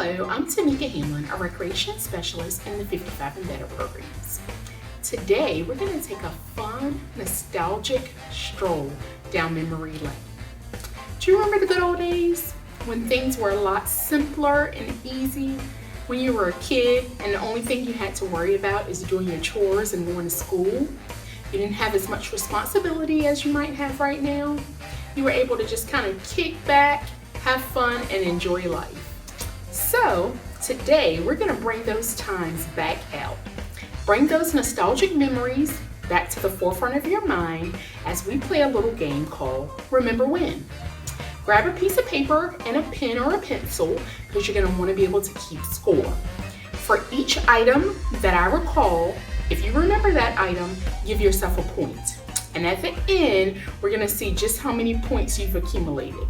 Hello, I'm Tamakia a recreation specialist in the 55 and Better programs. Today, we're going to take a fun, nostalgic stroll down memory lane. Do you remember the good old days when things were a lot simpler and easy? When you were a kid and the only thing you had to worry about is doing your chores and going to school? You didn't have as much responsibility as you might have right now. You were able to just kind of kick back, have fun, and enjoy life. So today we're going to bring those times back out. Bring those nostalgic memories back to the forefront of your mind as we play a little game called Remember When. Grab a piece of paper and a pen or a pencil because you're going to want to be able to keep score. For each item that I recall, if you remember that item, give yourself a point. And at the end, we're going to see just how many points you've accumulated.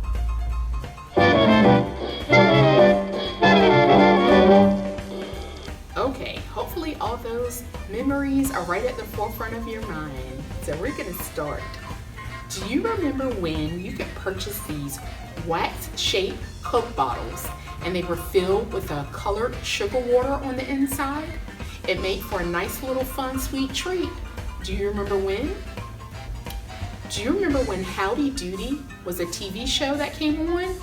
Okay, hopefully all those memories are right at the forefront of your mind. So we're going to start. Do you remember when you could purchase these wax-shaped Coke bottles and they were filled with a colored sugar water on the inside? It made for a nice little fun sweet treat. Do you remember when? Do you remember when Howdy Doody was a TV show that came on?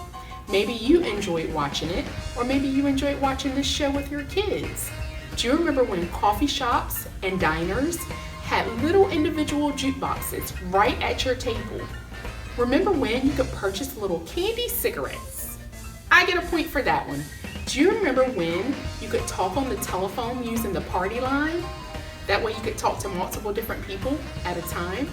Maybe you enjoyed watching it, or maybe you enjoyed watching this show with your kids. Do you remember when coffee shops and diners had little individual jukeboxes right at your table? Remember when you could purchase little candy cigarettes? I get a point for that one. Do you remember when you could talk on the telephone using the party line? That way you could talk to multiple different people at a time.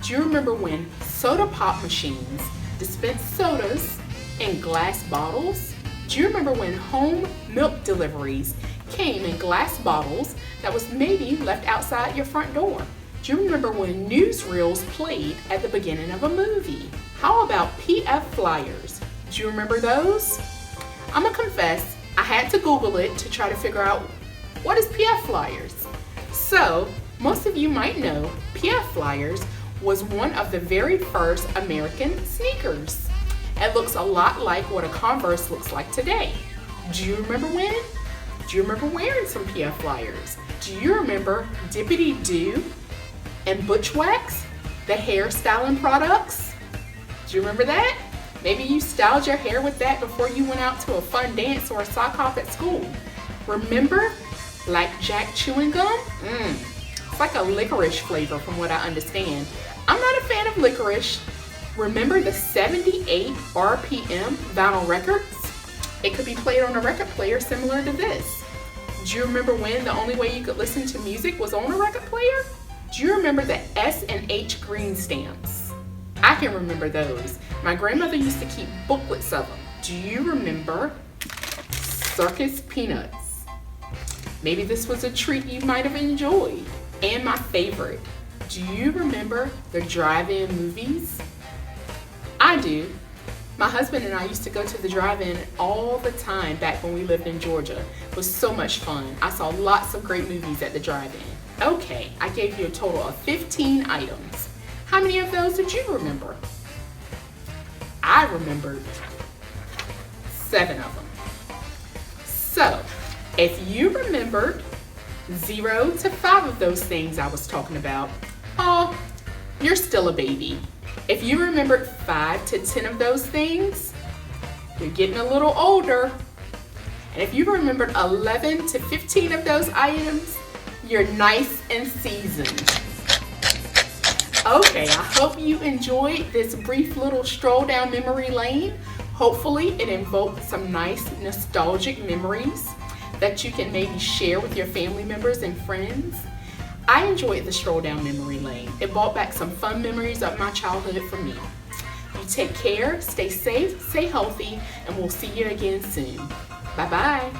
Do you remember when soda pop machines dispensed sodas in glass bottles? Do you remember when home milk deliveries came in glass bottles that was maybe left outside your front door? Do you remember when newsreels played at the beginning of a movie? How about PF flyers? Do you remember those? I'm gonna confess, I had to Google it to try to figure out what is PF flyers. So, most of you might know PF flyers was one of the very first American sneakers. It looks a lot like what a Converse looks like today. Do you remember when? Do you remember wearing some PF flyers? Do you remember Dippity Doo and Butch Wax, the hair styling products? Do you remember that? Maybe you styled your hair with that before you went out to a fun dance or a sock hop at school. Remember Blackjack chewing gum? It's like a licorice flavor from what I understand. I'm not a fan of licorice. Remember the 78 RPM vinyl records? It could be played on a record player similar to this. Do you remember when the only way you could listen to music was on a record player? Do you remember the S&H green stamps? I can remember those. My grandmother used to keep booklets of them. Do you remember circus peanuts? Maybe this was a treat you might have enjoyed. And my favorite, do you remember the drive-in movies? I do. My husband and I used to go to the drive-in all the time back when we lived in Georgia. It was so much fun. I saw lots of great movies at the drive-in. Okay, I gave you a total of 15 items. How many of those did you remember? I remembered 7 of them. So, if you remembered 0 to 5 of those things I was talking about, oh, you're still a baby. If you remembered 5 to 10 of those things, you're getting a little older. And if you remembered 11 to 15 of those items, you're nice and seasoned. Okay, I hope you enjoyed this brief little stroll down memory lane. Hopefully it invoked some nice nostalgic memories that you can maybe share with your family members and friends. I enjoyed the stroll down memory lane. It brought back some fun memories of my childhood for me. You take care, stay safe, stay healthy, and we'll see you again soon. Bye-bye.